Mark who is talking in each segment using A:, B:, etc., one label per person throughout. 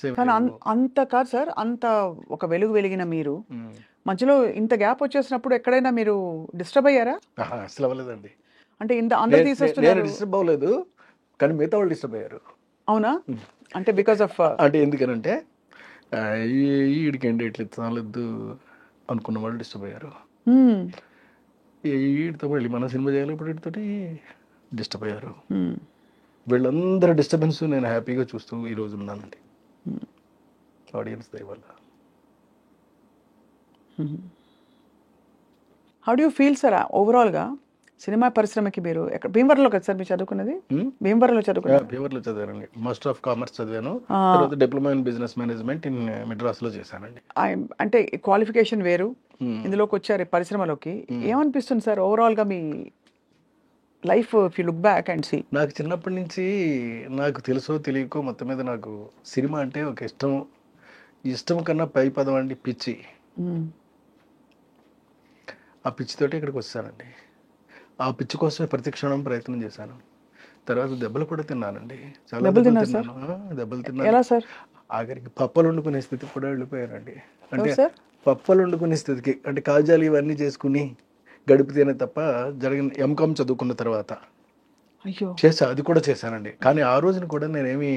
A: Hits ఏమి
B: కానీ
A: లేవు.
B: అంత కాదు సార్, అంత ఒక వెలుగు వెలిగిన మీరు
A: ఉమ్.
B: మధ్యలో ఇంత గ్యాప్ వచ్చేసినప్పుడు ఎక్కడైనా మీరు డిస్టర్బ్ అయ్యారా?
A: అసలు అవ్వలేదండి.
B: అంటే ఇంత అందరు
A: నేను
B: తీసేస్తున్నారు.
A: డిస్టర్బ్ అవ్వలేదు, కానీ మిగతా వాళ్ళు డిస్టర్బ్ అయ్యారు.
B: అవునా? అంటే బికాస్ ఆఫ్
A: అంటే ఎందుకనంటే ఈడికండి ఇట్లా చాలద్దు అనుకున్న వాళ్ళు డిస్టర్బ్ అయ్యారు. వీడితో మళ్ళీ మన సినిమా చేయాలి ఇప్పుడు వీటితోటి డిస్టర్బ్ అయ్యారు. వీళ్ళందరూ డిస్టర్బెన్స్ నేను హ్యాపీగా చూస్తూ ఈరోజు ఉన్నానండి ఆడియన్స్ దయ వల్ల.
B: How do you feel sir ఓవరాల్గా సినిమా పరిశ్రమకి? మీరు ఎక్కడ, భీమవరంలో కదా సార్ మీరు చదువుకున్నది? భీమవరంలో చదువుకున్నారు?
A: ఫీవర్లో చదివానండి, మాస్టర్ ఆఫ్ కామర్స్ చదివాను, తర్వాత diploma in business management in మెడ్రాస్లో చేశానండి.
B: అంటే క్వాలిఫికేషన్ వేరు, ఇందులోకి వచ్చారు పరిశ్రమలోకి. ఏమనిపిస్తుంది సార్ ఓవరాల్గా మీ life if you look back and see?
A: నాకు చిన్నప్పటి నుంచి నాకు తెలుసో తెలియకో మొత్తం మీద నాకు సినిమా అంటే ఒక ఇష్టం కన్నా పై పదం అండి పిచ్చి. ఆ పిచ్చితోటి ఇక్కడికి వచ్చానండి. ఆ పిచ్చి కోసమే ప్రతి క్షణం ప్రయత్నం చేశాను. తర్వాత దెబ్బలు కూడా తిన్నానండి, చాలా దెబ్బలు తిన్నాను. దెబ్బలు తిన్నాను.
B: ఎలా సార్?
A: ఆఖరికి పప్పలు వండుకునే స్థితికి కూడా వెళ్ళిపోయానండి. అంటే
B: సార్
A: పప్పలు వండుకునే స్థితికి, అంటే కాజాలు ఇవన్నీ చేసుకుని గడిపితేనే తప్ప జరిగిన ఎంకామ్ చదువుకున్న తర్వాత
B: అయ్యో
A: అది కూడా చేశానండి. కానీ ఆ రోజున కూడా నేనేమి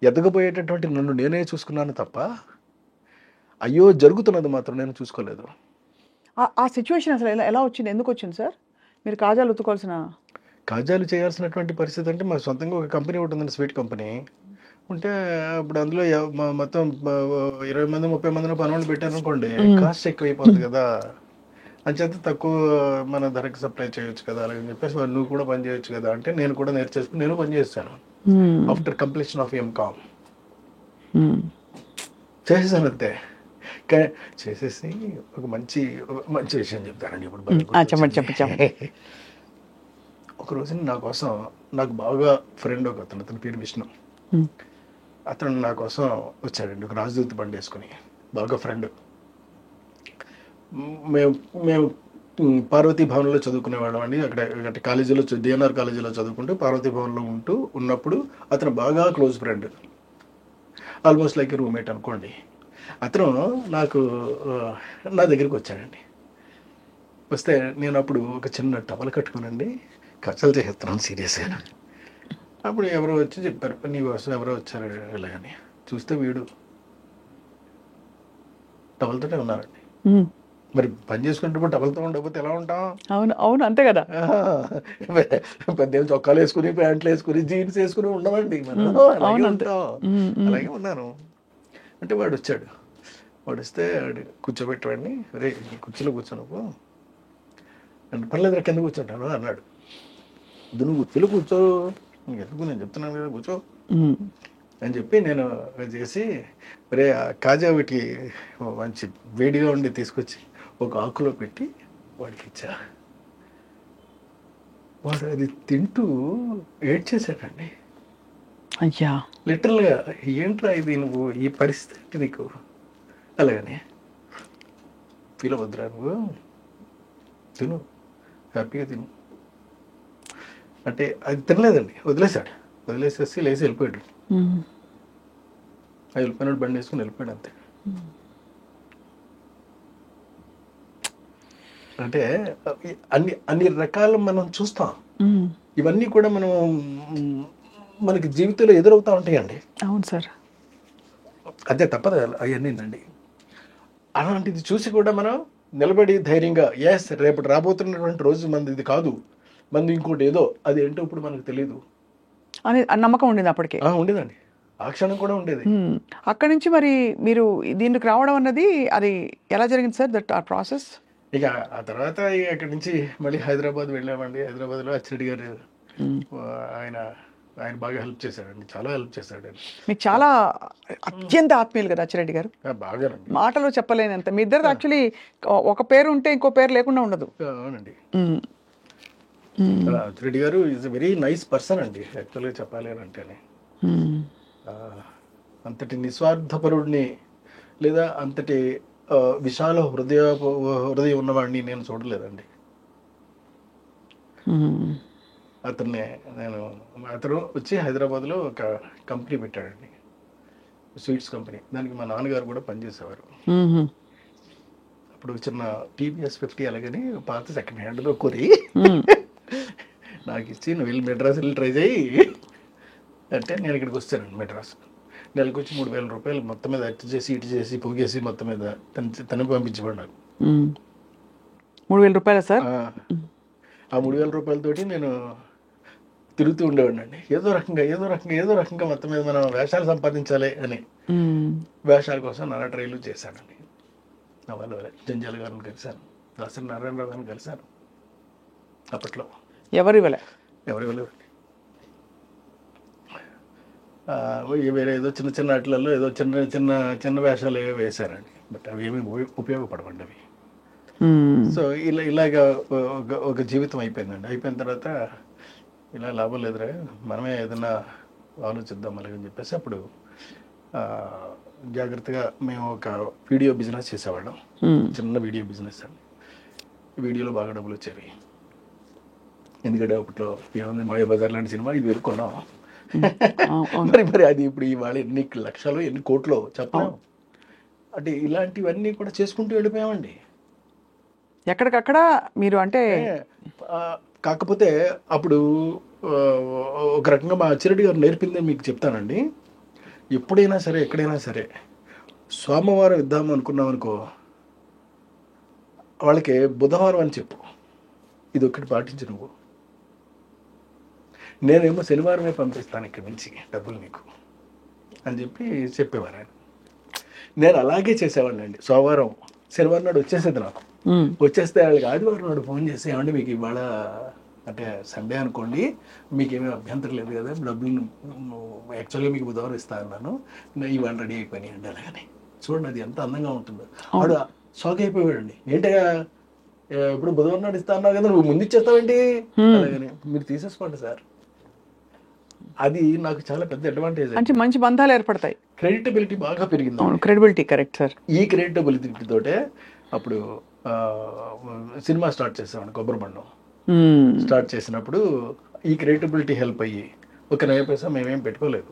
A: ఎదగబోయేటటువంటి నన్ను నేనే చూసుకున్నాను తప్ప అయ్యో జరుగుతున్నది మాత్రం నేను చూసుకోలేదు.
B: ఆ సిచ్యువేషన్ అసలు ఎలా వచ్చింది, ఎందుకు వచ్చింది సార్? మీరు కాజాలు ఉత్తుకోవాల్సిన,
A: కాజాలు చేయాల్సినటువంటి పరిస్థితి అంటే మాకు సొంతంగా ఒక కంపెనీ ఒకటి ఉందండి, స్వీట్ కంపెనీ ఉంటే అప్పుడు అందులో మొత్తం 20 మంది 30 మందిని పనులు పెట్టారనుకోండి, కాస్ట్ ఎక్కువ అయిపోతుంది కదా, అంచేత తక్కువ మన ధరకి సప్లై చేయొచ్చు కదా, అలాగని చెప్పేసి నువ్వు కూడా పని చేయొచ్చు కదా అంటే నేను కూడా నేర్చేసుకుని నేను పని చేస్తాను. ఆఫ్టర్ కంప్లీషన్ ఆఫ్ ఎంకామ్ చేసేసాను అంతే. చేసేసి ఒక మంచి విషయం చెప్తానండి ఇప్పుడు.
B: చెప్పండి.
A: ఒక రోజున నా కోసం నాకు బాగా ఫ్రెండ్ ఒక అతని పేరు విష్ణు, అతను నా కోసం వచ్చాడండి ఒక రాజదూత బండి వేసుకుని, బాగా ఫ్రెండ్. మేము పార్వతీ భవన్లో చదువుకునేవాళ్ళం అండి. అక్కడ కాలేజీలో డిఎన్ఆర్ కాలేజీలో చదువుకుంటూ పార్వతీ భవన్లో ఉన్నప్పుడు అతను బాగా close friend, almost like roommate అనుకోండి. అతను నా దగ్గరికి వచ్చాడండి. వస్తే నేను అప్పుడు ఒక చిన్న టవల్ కట్టుకునండి కచ్చలు చేస్తున్నాను సీరియస్గా. అప్పుడు ఎవరో వచ్చి చెప్పారు, నీ కోసం ఎవరో వచ్చారు ఇలాగని. చూస్తే వీడు టవల్తోనే ఉన్నారండి. మరి పని చేసుకుంటే టవల్తో ఉండకపోతే ఎలా ఉంటాం?
B: అవును అంతే కదా.
A: పెద్ద చొక్కాలు వేసుకుని ప్యాంట్లు వేసుకుని జీన్స్ వేసుకుని ఉండమండి మనం, అలాగే ఉంటాం. అలాగే ఉన్నాను. అంటే వాడు వచ్చాడు, వాడు వస్తే కూర్చోబెట్టవాడిని, రే కుర్చీలో కూర్చోనుకో అంటే, పర్లేదు కింద కూర్చుంటాను అన్నాడు. నువ్వు కుర్చీలో కూర్చో, ఎందుకు నేను చెప్తున్నాను కదా కూర్చో అని చెప్పి నేను చేసి, రే కాజా వీటికి మంచి వేడిగా ఉండి తీసుకొచ్చి ఒక ఆకులో పెట్టి వాడికి ఇచ్చా. వాడు అది తింటూ ఏడ్చేసాడండి.
B: అయ్యా,
A: లిటరల్గా ఏంట్రా ఇది, నువ్వు ఈ పరిస్థితి నీకు అలాగని ఫీల్ అవ్వద్దురా, నువ్వు తిను హ్యాపీగా తిను అంటే అది తినలేదండి, వదిలేసేసి లేచి వెళ్ళిపోయాడు. వెళ్ళిపోయినాడు, బండి వేసుకుని వెళ్ళిపోయాడు అంతే. అంటే అన్ని రకాలు మనం చూస్తాం, ఇవన్నీ కూడా మనం మనకి జీవితంలో ఎదురవుతూ ఉంటాయండి.
B: అవును సార్,
A: అదే తప్పదు అవన్నీనండి. అలాంటిది చూసి కూడా మనం నిలబడి ధైర్యంగా ఎస్ రేపటి రాబోతున్నటువంటి రోజు మంది ఇది కాదు, మంది ఇంకోటి ఏదో, అది ఏంటో ఇప్పుడు మనకు తెలియదు
B: అని నమ్మకం ఉండేది అప్పటికే.
A: ఉండేదండి, ఆ క్షణం కూడా ఉండేది.
B: అక్కడి నుంచి మరి మీరు దీనికి రావడం అన్నది అది ఎలా జరిగింది సార్, దట్ ఆ ప్రాసెస్?
A: ఇక ఆ తర్వాత అక్కడి నుంచి మళ్ళీ హైదరాబాద్ వెళ్ళామండి. హైదరాబాద్లో అచ్చిరెడ్డి గారు ఆయన బాగా హెల్ప్ చేశాడండి, చాలా హెల్ప్ చేశాడు.
B: మీకు చాలా అత్యంత ఆత్మీయులు కదా అచ్చిరెడ్డి గారు,
A: బాగా
B: మాటలో చెప్పలేనంత. మీ ఇద్దరు యాక్చువల్లీ ఒక పేరు ఉంటే ఇంకో పేరు లేకుండా ఉండదు.
A: అవునండి, అచ్చిరెడ్డి గారు is a very nice person అండి, యాక్చువల్గా చెప్పాలి అని అంటేనే. అంతటి నిస్వార్థపరుడిని లేదా అంతటి విశాల హృదయం ఉన్నవాడిని నేను చూడలేదండి. అతను వచ్చి హైదరాబాద్లో ఒక కంపెనీ పెట్టాడండి. స్వీట్స్ కంపెనీ, దానికి మా నాన్నగారు కూడా పనిచేసేవారు. అప్పుడు చిన్న టీవీఎస్ 50 అలాగని పాత సెకండ్ హ్యాండ్లో కొని నాకు ఇచ్చి, నువ్వు వెళ్ళి మెడ్రాస్ వెళ్ళి ట్రై చేయి అంటే నేను ఇక్కడికి వచ్చానండి మెడ్రాస్. నెలకు వచ్చి 3,000 రూపాయలు మొత్తం మీద అటు చేసి ఇటు చేసి పొగేసి మొత్తం మీద తనకు పంపించేవాడు నాకు.
B: 3,000 రూపాయలా సార్?
A: ఆ 3,000 రూపాయలతోటి నేను తిరుగుతూ ఉండేవాడిని అండి. ఏదో రకంగా మొత్తం మీద మనం వేషాలు సంపాదించాలి అని వేషాల కోసం నానా ట్రైలు చేశానండి. నా వాళ్ళు జంజాల గారిని కలిశాను, దాసరి నారాయణరావు గారిని కలిశాను. అప్పట్లో
B: ఎవరు ఇవ్వలే
A: వేరే ఏదో చిన్న చిన్న ఆటలలో ఏదో చిన్న చిన్న చిన్న వేషాలు ఏవో వేశారండి. బట్ అవి ఏమీ ఉపయోగపడవండి అవి. సో ఇలాగ ఒక జీవితం అయిపోయిందండి. అయిపోయిన తర్వాత ఇలా లాభం లేదురా, మనమే ఏదైనా ఆలోచిద్దాం అలాగని చెప్పేసి అప్పుడు జాగ్రత్తగా మేము ఒక వీడియో బిజినెస్ చేసేవాళ్ళం. చిన్న వీడియో బిజినెస్ అండి. వీడియోలో బాగా డబ్బులు వచ్చేవి. ఎందుకంటే అప్పట్లో ఏముంది, మాయాబజార్ లాంటి సినిమా 5,000 కొన్నాం. మరి అది ఇప్పుడు ఇవాళ ఎన్ని లక్షలు ఎన్ని కోట్లు చెప్పలేం. అంటే ఇలాంటివన్నీ కూడా చేసుకుంటూ వెళ్ళిపోయామండి
B: ఎక్కడికక్కడ. మీరు అంటే
A: కాకపోతే అప్పుడు ఒక రకంగా మా అచ్చిరెడ్డి గారు నేర్పిందని మీకు చెప్తానండి. ఎప్పుడైనా సరే ఎక్కడైనా సరే సోమవారం ఇద్దాము అనుకున్నాం అనుకో, వాళ్ళకి బుధవారం అని చెప్పు, ఇది ఒక్కటి పాటించు నువ్వు. నేనేమో శనివారమే పంపిస్తాను ఇక్కడి నుంచి డబ్బులు నీకు అని చెప్పేవారు ఆయన. నేను అలాగే చేసేవాడిని అండి. సోమవారం శనివారం నాడు వచ్చేసేది నాకు. వచ్చేస్తే వాళ్ళకి ఆదివారం నాడు ఫోన్ చేసి, ఏమంటే మీకు ఇవాళ అంటే సండే అనుకోండి, మీకేమీ అభ్యంతరం లేదు కదా, డబ్బులు యాక్చువల్గా మీకు బుధవారం ఇస్తా అన్నాను, ఇవాళ రెడీ అయిపోయినాయి అండి. అలాగని చూడండి అది ఎంత అందంగా ఉంటుందో. వాడు షాక్ అయిపోయాడండి. ఏంటగా ఇప్పుడు బుధవారం నాడు ఇస్తా అన్నావు కదా, నువ్వు ముందు ఇచ్చేస్తావేంటి? అలాగని మీరు తీసేసుకోండి సార్. అది నాకు చాలా పెద్ద అడ్వాంటేజ్.
B: అంటే మంచి బంధాలు ఏర్పడతాయి,
A: క్రెడిటబిలిటీ బాగా పెరిగింది.
B: Credibility correct sir.
A: ఈ క్రెడిటబిలిటీ తోటే అప్పుడు సినిమా స్టార్ట్ చేసామండి. కొబ్బరి బండం స్టార్ట్ చేసినప్పుడు ఈ క్రెడిటబిలిటీ హెల్ప్ అయ్యి ఒక 9 పైసా మేమేం పెట్టుకోలేదు.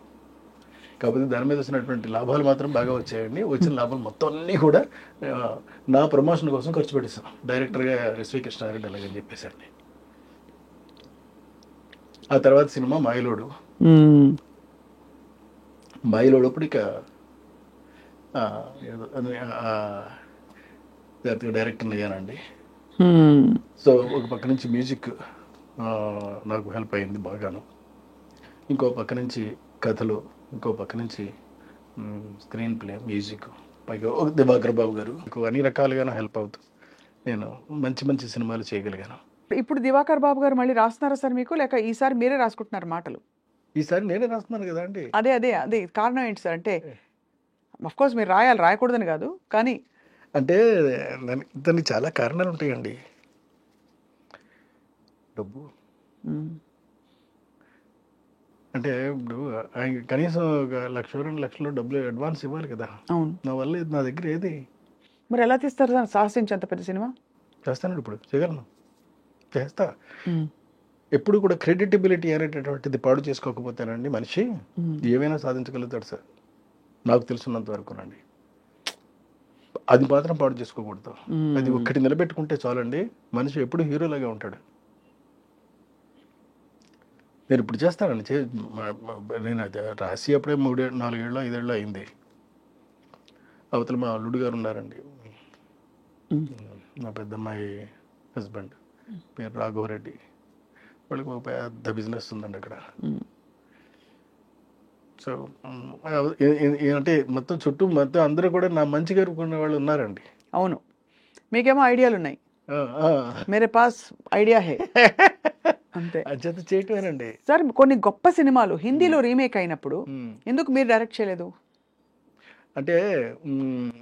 A: కాకపోతే దాని మీద వచ్చినటువంటి లాభాలు మాత్రం బాగా వచ్చాయండి. వచ్చిన లాభాలు మొత్తం అన్నీ కూడా నా ప్రమోషన్ కోసం ఖర్చు పెట్టేసాం. డైరెక్టర్గా ఎస్వి కృష్ణారెడ్డి అలాగని చెప్పేసండి. ఆ తర్వాత సినిమా మాయలోడు. అప్పుడు ఇక డైరెక్టర్ అయ్యానండి. సో ఒక పక్క నుంచి మ్యూజిక్ నాకు హెల్ప్ అయింది బాగాను, ఇంకో పక్క నుంచి కథలు, ఇంకో పక్క నుంచి స్క్రీన్ ప్లే, మ్యూజిక్, పైగా ఒక దివాకర్ బాబు గారు అన్ని రకాలుగాను హెల్ప్ అవుతూ నేను మంచి మంచి సినిమాలు చేయగలిగాను.
B: ఇప్పుడు దివాకర్ బాబు గారు మళ్ళీ రాస్తున్నారా సార్ మీకు, లేక ఈసారి మీరే రాసుకుంటున్నారు మాటలు?
A: ఈసారి నేనే రాస్తున్నాను కదా అండి.
B: అదే కారణం ఏంటి సార్? అంటే అఫ్కోర్స్ మీరు రాయకూడదని కాదు, కానీ
A: అంటే దానికి చాలా కారణాలు ఉంటాయండి. డబ్బు అంటే ఇప్పుడు కనీసం ఒక 1,00,000 2 లక్షలు డబ్బులు అడ్వాన్స్ ఇవ్వాలి కదా. నా వల్ల నా దగ్గర ఏది.
B: మరి ఎలా తీస్తారు సార్ సాహసించి అంత పెద్ద సినిమా?
A: చేస్తానండి, ఇప్పుడు చేయగలను, చేస్తా. ఎప్పుడు కూడా క్రెడిటబిలిటీ అనేటటువంటిది పాడు చేసుకోకపోతేనండి మనిషి ఏమైనా సాధించగలుగుతాడు సార్, నాకు తెలుసున్నంత వరకునండి. అది మాత్రం పాడు చేసుకోకూడదు. అది ఒక్కటి నిలబెట్టుకుంటే చాలండి, మనిషి ఎప్పుడు హీరోలాగా ఉంటాడు. నేను ఇప్పుడు చేస్తానండి, నేను అది రాసి అప్పుడే 3-4 ఏళ్ళు 5 ఏళ్ళు అయింది. అవతల మా అల్లుడు గారు ఉన్నారండి, నా పెద్దమ్మాయి హస్బెండ్, పేరు రాఘవరెడ్డి. వాళ్ళకి ఒక పెద్ద బిజినెస్ ఉందండి అక్కడ. సో అంటే మొత్తం చుట్టూ మొత్తం అందరూ కూడా నా మంచి కోరుకునే వాళ్ళు ఉన్నారండి.
B: అవును, మీకేమో ఐడియాలు ఉన్నాయి, మేరే పాస్ ఐడియా హే అంతే,
A: అచేత చేయటమేనండి
B: సార్. కొన్ని గొప్ప సినిమాలు హిందీలో రీమేక్ అయినప్పుడు ఎందుకు మీరు డైరెక్ట్ చేయలేదు?
A: అంటే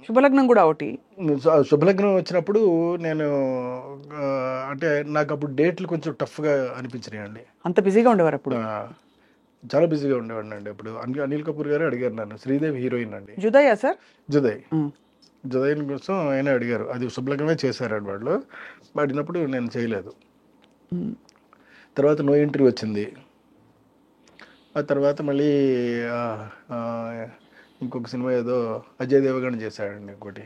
B: శుభలగ్నం కూడా ఒకటి.
A: శుభలగ్నం వచ్చినప్పుడు నేను అంటే నాకు అప్పుడు డేట్లు కొంచెం టఫ్గా అనిపించినాయి అండి.
B: అంత బిజీగా ఉండేవారు అప్పుడు?
A: చాలా బిజీగా ఉండేవాడిని అండి. అప్పుడు అనిల్ కపూర్ గారు అడిగారు నన్ను, శ్రీదేవి హీరోయిన్ అండి.
B: జుదయ్యా సార్?
A: జుదయ్ కోసం ఆయన అడిగారు, అది శుభలగ్నమే చేశారు వాళ్ళు. అడిగినప్పుడు నేను చేయలేదు. తర్వాత నో ఎంట్రీ వచ్చింది. ఆ తర్వాత మళ్ళీ ఇంకొక సినిమా ఏదో అజయ్ దేవగన్ చేశాడండి ఇంకోటి,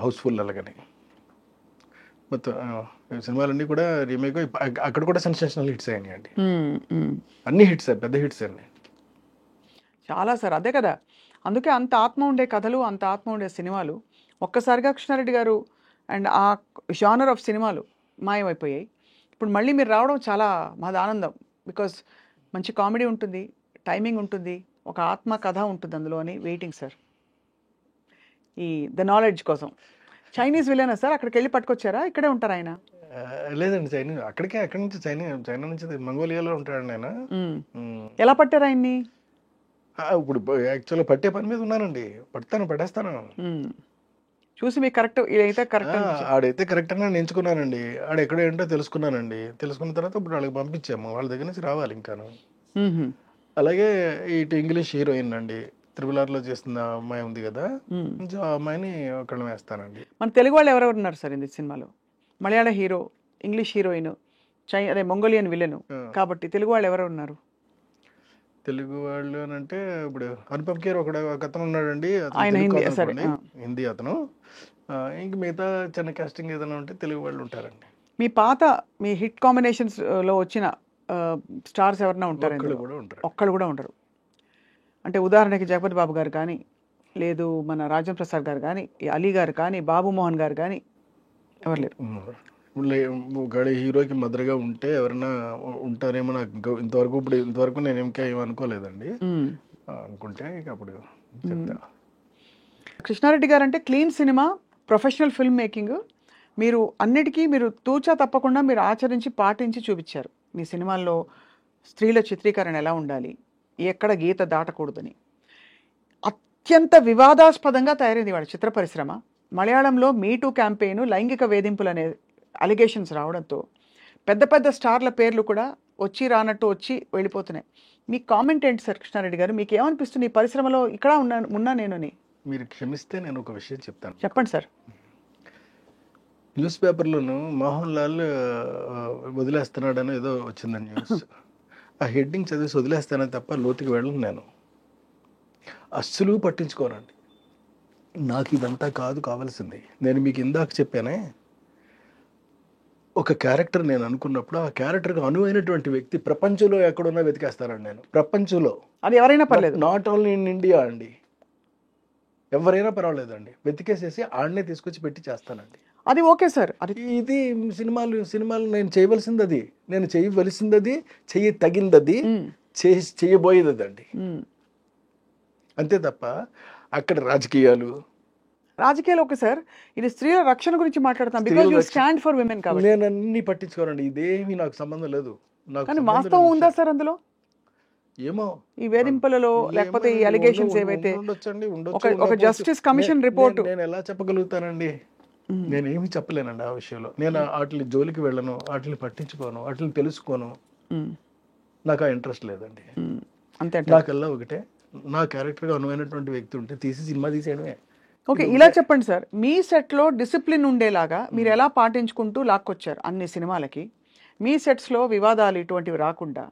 A: హౌస్ఫుల్ అలాగని. మొత్తం ఈ సినిమాలన్నీ కూడా రీమేక్ అక్కడ కూడా సెన్సేషనల్ హిట్స్ అయినాయండి. అన్ని హిట్స్, పెద్ద హిట్స్ అండి
B: చాలా సార్. అదే కదా, అందుకే అంత ఆత్మ ఉండే కథలు, అంత ఆత్మ ఉండే సినిమాలు ఒక్కసారిగా కృష్ణారెడ్డి గారు అండ్ ఆ జానర్ ఆఫ్ సినిమాలు మాయమైపోయాయి. ఇప్పుడు మళ్ళీ మీరు రావడం చాలా మాది ఆనందం. బికాస్ మంచి కామెడీ ఉంటుంది, టైమింగ్ ఉంటుంది, ఒక ఆత్మ కథ ఉంటుంది అందులో అని వెయిటింగ్ సార్. ఈ ద నాలెడ్జ్ కోసం. చైనీస్ విలనా సార్? అక్కడికి వెళ్ళి పట్టుకొచ్చారా? ఇక్కడే ఉంటారు ఆయన?
A: లేదండి, చైనా అక్కడి నుంచి చైనా నుంచి మంగోలియాలో ఉంటాడండి ఆయన.
B: ఎలా పట్టారు ఆయన్ని?
A: ఇప్పుడు యాక్చువల్గా పట్టే పని మీద ఉన్నానండి, పడేస్తాను.
B: చూసి మీకు కరెక్ట్ ఇదైతే కరెక్ట్,
A: ఆడైతే కరెక్ట్ అని నేను ఎంచుకున్నానండి. ఆడ ఎక్కడ ఏంటో తెలుసుకున్నానండి. తెలుసుకున్న తర్వాత ఇప్పుడు వాళ్ళకి పంపించాము, వాళ్ళ దగ్గర నుంచి రావాలి ఇంకాను. అలాగే ఇటు ఇంగ్లీష్ హీరోయిన్ అండి, త్రిబుల్-ఆర్లో చేస్తున్న అమ్మాయి ఉంది కదా, కొంచెం ఆ అమ్మాయిని ఒకళ్ళని వేస్తానండి.
B: మన తెలుగు వాళ్ళు ఎవరెవరు ఉన్నారు సార్ ఇంది సినిమాలో? మలయాళ హీరో, ఇంగ్లీష్ హీరోయిన్, అదే మంగోలియన్ విలన్ కాబట్టి తెలుగు వాళ్ళు ఎవరు ఉన్నారు?
A: తెలుగు వాళ్ళు అని అంటే ఇప్పుడు అనుపమ్ ఖేర్ ఒక అతను ఉన్నాడండి,
B: ఆయన
A: హిందీ అతను. ఇంక మిగతా చిన్న కాస్టింగ్ ఏదైనా ఉంటే తెలుగు వాళ్ళు ఉంటారండి.
B: మీ పాత మీ హిట్ కాంబినేషన్స్ లో వచ్చిన స్టార్స్ ఎవరైనా ఉంటారు? ఒక్కళ్ళు కూడా ఉండరు. అంటే ఉదాహరణకి జగపతి బాబు గారు కానీ, లేదు మన రాజేంద్ర ప్రసాద్ గారు కానీ, అలీ గారు కానీ, బాబు మోహన్ గారు కానీ ఎవరు లేరు.
A: ఒకవేళ హీరోకి మదర్గా ఉంటే ఎవరైనా ఉంటారేమో నాకు ఇంతవరకు నేను ఏమనుకోలేదండి. అనుకుంటే ఇక అప్పుడు చెప్తా.
B: కృష్ణారెడ్డి గారు అంటే clean cinema, professional film making. మీరు అన్నిటికీ మీరు తూచా తప్పకుండా మీరు ఆచరించి పాటించి చూపించారు. మీ సినిమాల్లో స్త్రీల చిత్రీకరణ ఎలా ఉండాలి, ఎక్కడ గీత దాటకూడదని. అత్యంత వివాదాస్పదంగా తయారైంది వాళ్ళ చిత్ర పరిశ్రమ. మలయాళంలో మీటూ క్యాంపెయిన్, లైంగిక వేధింపులు అనే అలిగేషన్స్ రావడంతో పెద్ద పెద్ద స్టార్ల పేర్లు కూడా వచ్చి రానట్టు వచ్చి వెళ్ళిపోతున్నాయి. మీ కామెంట్ ఏంటి సార్ కృష్ణారెడ్డి గారు? మీకు ఏమనిపిస్తుంది ఈ పరిశ్రమలో ఇక్కడ ఉన్నా నేనని?
A: మీరు క్షమిస్తే నేను ఒక విషయం చెప్తాను.
B: చెప్పండి సార్.
A: న్యూస్ పేపర్లోను మోహన్ లాల్ వదిలేస్తున్నాడని ఏదో వచ్చిందండి న్యూస్. ఆ హెడ్డింగ్ చదివేసి వదిలేస్తానని తప్ప లోతుకి వెళ్ళను. నేను అస్సలు పట్టించుకోనండి. నాకు ఇదంతా కావాల్సింది. నేను మీకు ఇందాక చెప్పానే, ఒక క్యారెక్టర్ నేను అనుకున్నప్పుడు ఆ క్యారెక్టర్కి అనువైనటువంటి వ్యక్తి ప్రపంచంలో ఎక్కడున్నా వెతికేస్తానండి నేను. ప్రపంచంలో
B: అది ఎవరైనా పర్లేదు,
A: నాట్ ఓన్లీ ఇన్ ఇండియా అండి, ఎవరైనా పర్వాలేదండి, వెతికేసేసి ఆడనే తీసుకొచ్చి పెట్టి చేస్తానండి.
B: అది ఓకే సార్. అది
A: ఇది సినిమాలు నేను చేయవలసింది అది, నేను చేయవలసింది అది, తగిందది, చేయబోయేది అండి. అంతే తప్ప అక్కడ రాజకీయాలు
B: ఓకే సార్. ఇది స్త్రీల రక్షణ గురించి మాట్లాడతాం, because you stand for women కాబట్టి.
A: నేను అన్ని పట్టించుకోనండి, ఇదేమీ నాకు సంబంధం లేదు.
B: కానీ వాస్తవం ఉందా సార్ అందులో?
A: ఏమో
B: ఈ వేధింపులలో లేకపోతే ఈ అలిగేషన్స్ ఏవైతే ఒక జస్టిస్ కమిషన్ రిపోర్ట్
A: నేను ఎలా చెప్పగలుగుతానండి? నేనేమి చెప్పలేనండి ఆ విషయంలో. నేను వాటిని జోలికి వెళ్ళను, వాటిని పట్టించుకోను, వాటిని తెలుసుకోను. నాకు ఆ ఇంట్రెస్ట్ లేదండి.
B: అంతే.
A: నాకల్లా ఒకటే, నా క్యారెక్టర్గా అనువైనటువంటి వ్యక్తి ఉంటే తీసి సినిమా తీసేయడమే.
B: ఓకే, ఇలా చెప్పండి సార్. మీ సెట్లో డిసిప్లిన్ ఉండేలాగా మీరు ఎలా పాటించుకుంటూ లాక్కొచ్చారు అన్ని సినిమాలకి? మీ సెట్స్లో వివాదాలు ఇటువంటివి రాకుండా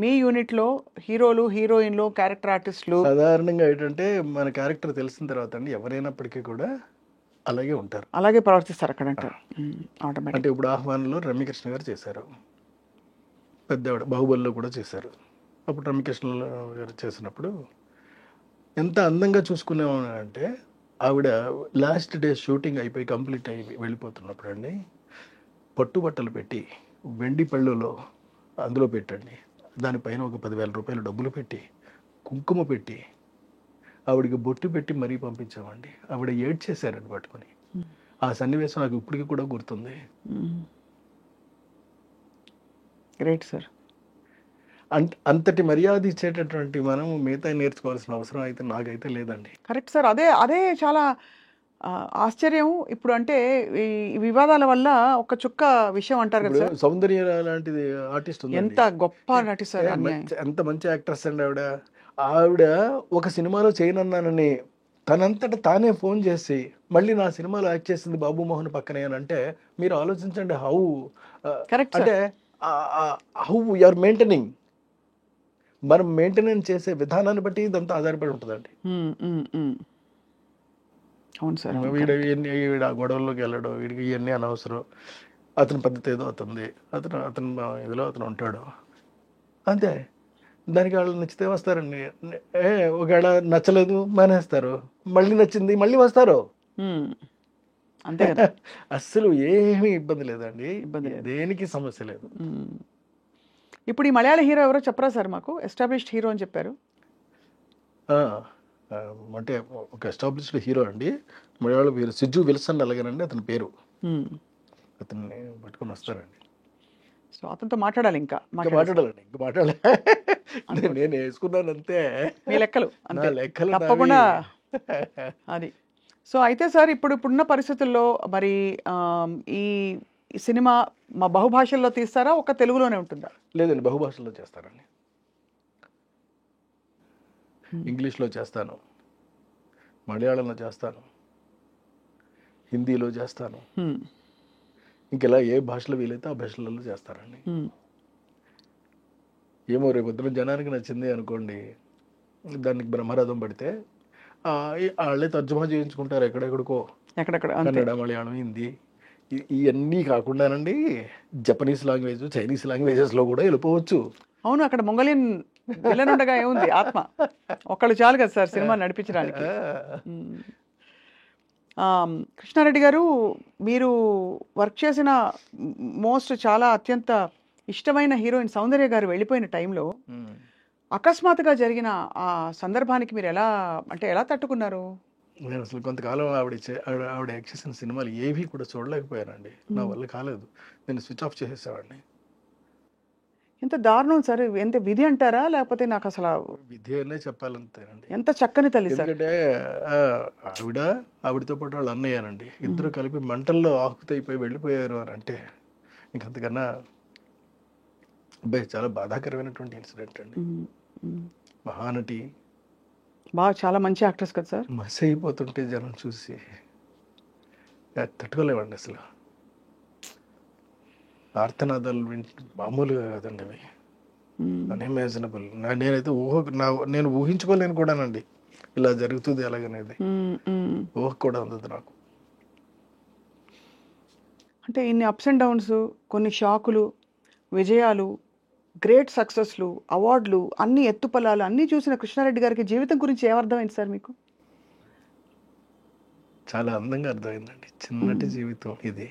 B: మీ యూనిట్లో హీరోలు, హీరోయిన్లు, క్యారెక్టర్ ఆర్టిస్టులు
A: సాధారణంగా ఏంటంటే మన క్యారెక్టర్ తెలిసిన తర్వాత అండి ఎవరైనప్పటికీ కూడా అలాగే ఉంటారు,
B: అలాగే ప్రవర్తిస్తారు అక్కడ అంటారు.
A: అంటే ఇప్పుడు ఆహ్వానంలో రమ్యకృష్ణ గారు చేశారు, పెద్దవాడ బాహుబలిలో కూడా చేశారు. అప్పుడు రమ్యకృష్ణ గారు చేసినప్పుడు ఎంత అందంగా చూసుకునేవాళ్ళంటే, ఆవిడ లాస్ట్ డే షూటింగ్ అయిపోయి కంప్లీట్ అయి వెళ్ళిపోతున్నప్పుడు అండి పట్టుబట్టలు పెట్టి వెండి పళ్ళులో అందులో పెట్టండి, దానిపైన ఒక 10,000 రూపాయలు డబ్బులు పెట్టి కుంకుమ పెట్టి ఆవిడకి బొట్టు పెట్టి మరీ పంపించామండి. ఆవిడ ఏడ్చేశారని పట్టుకొని. ఆ సన్నివేశం నాకు ఇప్పటికీ కూడా గుర్తుంది.
B: Great sir.
A: అంతటి మర్యాద ఇచ్చేటటువంటి మనం మిగతా నేర్చుకోవాల్సిన అవసరం అయితే నాకైతే లేదండి.
B: Correct sir. అదే చాలా ఆశ్చర్యం. ఇప్పుడు అంటే ఈ వివాదాల వల్ల ఒక చుక్క విషయం అంటారు కదా సార్,
A: సౌందర్య లాంటిది ఆర్టిస్ట్ ఉంది,
B: ఎంత గొప్ప నటి సార్,
A: ఎంత మంచి యాక్ట్రెస్ అండి ఆవిడ ఒక సినిమాలో చేయనన్నానని తనంతట తానే ఫోన్ చేసి మళ్ళీ నా సినిమాలో యాక్ట్ చేసింది బాబు మోహన్ పక్కనే అని అంటే మీరు ఆలోచించండి హౌ, అంటే హౌ యు ఆర్ మెయింటైనింగ్. మనం మెయింటెనెన్స్ చేసే విధానాన్ని బట్టి ఇదంతా ఆధారపడి ఉంటుందండి.
B: అవును సార్.
A: వీడు ఆ గొడవల్లోకి వెళ్ళడం, వీడికి ఇవన్నీ అనవసరం, అతని పద్ధతి ఏదో అవుతుంది, అతను ఇదిలో అతను ఉంటాడు అంతే. దానికి వాళ్ళు నచ్చితే వస్తారండి. ఒకవేళ నచ్చలేదు మానేస్తారు, మళ్ళీ నచ్చింది మళ్ళీ వస్తారు.
B: అంతే కదా.
A: అస్సలు ఏమీ ఇబ్బంది లేదండి, దేనికి సమస్య లేదు.
B: ఇప్పుడు ఈ మలయాళ హీరో ఎవరో చెప్పరా సార్ మాకు? ఎస్టాబ్లిష్డ్ హీరో అని చెప్పారు.
A: అంటే ఒక ఎస్టాబ్లిష్డ్ హీరో అండి, మలయాళ పేరు సిజ్జు విల్సన్ అలాగేనండి అతని పేరు. అతన్ని పట్టుకొని వస్తారండి.
B: సో అతనితో మాట్లాడాలి, ఇంకా
A: మాట్లాడాలండి, ఇంకా మాట్లాడాలి. నేను వేసుకున్నాను అంతే,
B: మీ లెక్కలు అంతే,
A: లెక్కలు
B: తప్పకుండా అది. సో అయితే సార్ ఇప్పుడున్న పరిస్థితుల్లో మరి ఈ సినిమా మా బహుభాషల్లో తీస్తారా, ఒక తెలుగులోనే ఉంటుందా?
A: లేదండి, బహుభాషల్లో చేస్తారండి. ఇంగ్లీష్లో చేస్తాను, మలయాళంలో చేస్తాను, హిందీలో చేస్తాను, ఇంకెలా ఏ భాషలో వీలైతే ఆ భాషలలో చేస్తారండి. ఏమో రేపు పొద్దున జనానికి నచ్చింది అనుకోండి, దానికి బ్రహ్మరథం పడితే వాళ్ళే తర్జుమా చేయించుకుంటారు ఎక్కడెక్కడికో, కన్నడ, మలయాళం, హిందీ ఇవన్నీ కాకుండానండి జపనీస్ లాంగ్వేజ్, చైనీస్ లాంగ్వేజెస్లో కూడా వెళ్ళిపోవచ్చు.
B: అవును, అక్కడ మొంగలియన్ విలన్ ఉండగా ఏముంది, ఆత్మ ఒక్కళ్ళు చాలు కదా సార్ సినిమా నడిపించడానికి. కృష్ణారెడ్డి గారు, మీరు వర్క్ చేసిన చాలా అత్యంత ఇష్టమైన హీరోయిన్ సౌందర్య గారు వెళ్ళిపోయిన టైంలో అకస్మాత్తుగా జరిగిన ఆ సందర్భానికి మీరు ఎలా తట్టుకున్నారు?
A: నేను అసలు కొంతకాలం ఆవిడ యాక్ట్ చేసిన సినిమాలు ఏవి కూడా చూడలేకపోయానండి, నా వల్ల కాలేదు, నేను స్విచ్ ఆఫ్ చేసేసావాడిని.
B: ఎంత దారుణం సార్, ఎంత విధి అంటారా లేకపోతే? నాకు అసలు
A: విధి అనే చెప్పాలంతేనండి.
B: ఎంత చక్కని తల్లి సార్.
A: ఎందుకంటే ఆవిడతో పాటు వాళ్ళు అన్నయ్యానండి, ఇద్దరు కలిపి మంటల్లో ఆకుతైపోయి వెళ్ళిపోయారు అని అంటే ఇంకంతకన్నా అబ్బాయి చాలా బాధాకరమైనటువంటి ఇన్సిడెంట్ అండి. మహానటి,
B: చాలా మంచి యాక్ట్రెస్ కదా సార్.
A: మస్ అయిపోతుంటే జనం చూసి తట్టుకోలేమండి అసలు. ఆర్తనాదాలు మామూలుగా కాదండి అవి, అన్ఇమాజినబుల్. నేనైతే నేను ఊహించుకోలేను కూడానండి ఇలా జరుగుతుంది అలాగనేది, ఊహ కూడా ఉండదు నాకు.
B: అంటే ఇన్ని అప్స్ అండ్ డౌన్స్, కొన్ని షాకులు, విజయాలు, గ్రేట్ సక్సెస్లు, అవార్డులు, అన్ని ఎత్తుపల్లాలు అన్నీ చూసిన కృష్ణారెడ్డి గారికి జీవితం గురించి ఏమర్థమైంది సార్ మీకు?
A: చాలా అందంగా అర్థమైందండి. చిన్నటి జీవితం ఇది,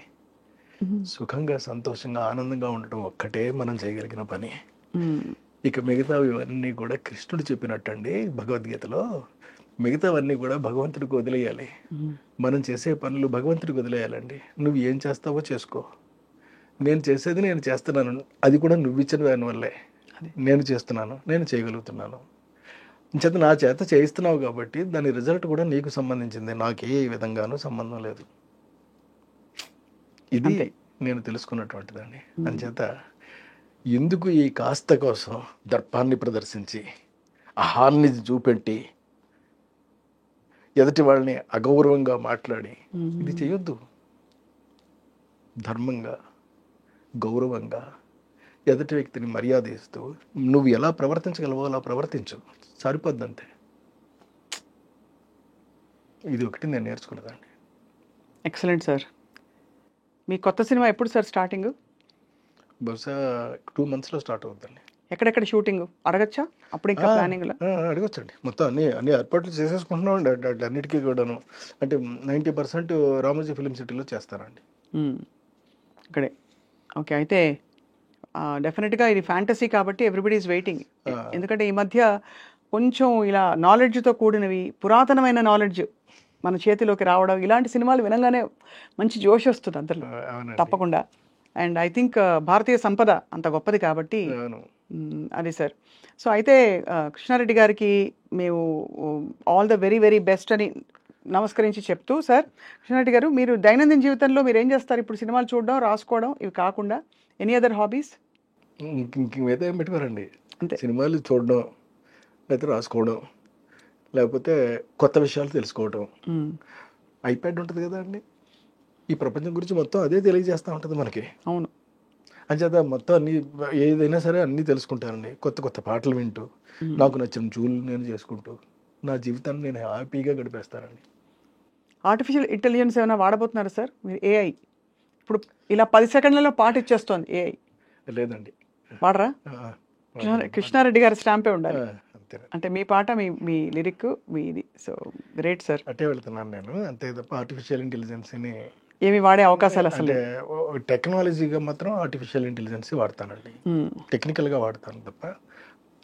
A: సుఖంగా, సంతోషంగా, ఆనందంగా ఉండటం ఒక్కటే మనం చేయగలిగిన పని. ఇక మిగతావి ఇవన్నీ కూడా కృష్ణుడు చెప్పినట్టండి భగవద్గీతలో, మిగతావన్నీ కూడా భగవంతుడికి వదిలేయాలి. మనం చేసే పనులు భగవంతుడికి వదిలేయాలండి. నువ్వు ఏం చేస్తావో చేసుకో, నేను చేసేది నేను చేస్తున్నాను, అది కూడా నువ్వు ఇచ్చిన దానివల్లే నేను చేస్తున్నాను, నేను చేయగలుగుతున్నాను. చేత నా చేత చేయిస్తున్నావు కాబట్టి దాని రిజల్ట్ కూడా నీకు సంబంధించింది, నాకు ఏ విధంగానూ సంబంధం లేదు. ఇది నేను తెలుసుకున్నటువంటిదండి. అంచేత ఎందుకు ఈ కాస్త కోసం దర్పాన్ని ప్రదర్శించి, అహాన్ని చూపెట్టి, ఎదుటి వాళ్ళని అగౌరవంగా మాట్లాడి ఇది చేయొద్దు. ధర్మంగా, గౌరవంగా, ఎదుటి వ్యక్తిని మర్యాద ఇస్తూ నువ్వు ఎలా ప్రవర్తించగలవో అలా ప్రవర్తించు, సరిపోద్దంతే. ఇది ఒకటి నేను నేర్చుకున్నదండి.
B: Excellent sir. మీ కొత్త సినిమా ఎప్పుడు సార్ స్టార్టింగ్?
A: బహుశా 2 monthsలో స్టార్ట్ అవుతుందండి.
B: ఎక్కడెక్కడ షూటింగ్ అడగచ్చా? అప్పుడు ఇంకా ప్లానింగ్
A: అడగొచ్చండి. మొత్తం అన్ని ఏర్పాట్లు చేసేసుకుంటున్నాం అండి అన్నిటికీ కూడాను. అంటే 90% రామోజీ ఫిలిం సిటీలో చేస్తారండి.
B: ఇక్కడే. ఓకే, అయితే డెఫినెట్గా ఇది ఫ్యాంటసీ కాబట్టి ఎవ్రీబడి ఈజ్ వెయిటింగ్. ఎందుకంటే ఈ మధ్య కొంచెం ఇలా నాలెడ్జ్తో కూడినవి, పురాతనమైన నాలెడ్జ్ మన చేతిలోకి రావడం, ఇలాంటి సినిమాలు వినంగానే మంచి జోష్ వస్తుంది అందరిలో తప్పకుండా. అండ్ ఐ థింక్ భారతీయ సంపద అంత గొప్పది కాబట్టి అది సార్. సో అయితే కృష్ణారెడ్డి గారికి మేము all the very very best అని నమస్కరించి చెప్తూ, సార్ కృష్ణారెడ్డి గారు, మీరు దైనందిన జీవితంలో మీరు ఏం చేస్తారు? ఇప్పుడు సినిమాలు చూడడం, రాసుకోవడం, ఇవి కాకుండా ఎనీ అదర్ హాబీస్?
A: ఇంకేమైతే ఏం పెట్టుకోరండి, అంతే. సినిమాలు చూడడం, లేకపోతే రాసుకోవడం, లేకపోతే కొత్త విషయాలు తెలుసుకోవడం. ఐప్యాడ్ ఉంటుంది కదా అండి, ఈ ప్రపంచం గురించి మొత్తం అదే తెలియజేస్తూ ఉంటుంది మనకి.
B: అవును,
A: అంచేత మొత్తం అన్ని ఏదైనా సరే అన్నీ తెలుసుకుంటానండి. కొత్త కొత్త పాటలు వింటూ, నాకు నచ్చిన జూలు నేను చేసుకుంటూ, నా జీవితాన్ని నేను హ్యాపీగా గడిపేస్తానండి.
B: ఆర్టిఫిషియల్ ఇంటెలిజెన్స్ ఏమైనా వాడబోతున్నారా సార్ మీరు? ఏఐ ఇప్పుడు ఇలా 10 సెకండ్లలో పాట ఇచ్చేస్తోంది ఏఐ,
A: లేదండి.
B: వాడరా?
A: ఆ,
B: కృష్ణారెడ్డి గారి స్టాంపే ఉండాలి.
A: అంతేనండి.
B: అంటే మీ పాట మీ మీ లిరిక్ మీ ఇది. So great sir.
A: అట్టే వెళ్తున్నాను నేను. అంతే తప్ప ఆర్టిఫిషియల్ ఇంటెలిజెన్స్ని
B: ఏమి వాడే అవకాశాలు అసలు
A: అంటే
B: లేవు.
A: టెక్నాలజీగా మాత్రం ఆర్టిఫిషియల్ ఇంటెలిజెన్స్ వాడతానండి.
B: మ్మ్.
A: టెక్నికల్గా వాడతాను తప్ప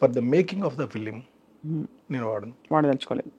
A: for the making of the film నేను వాడను.
B: వాడదలుచుకోలేదు.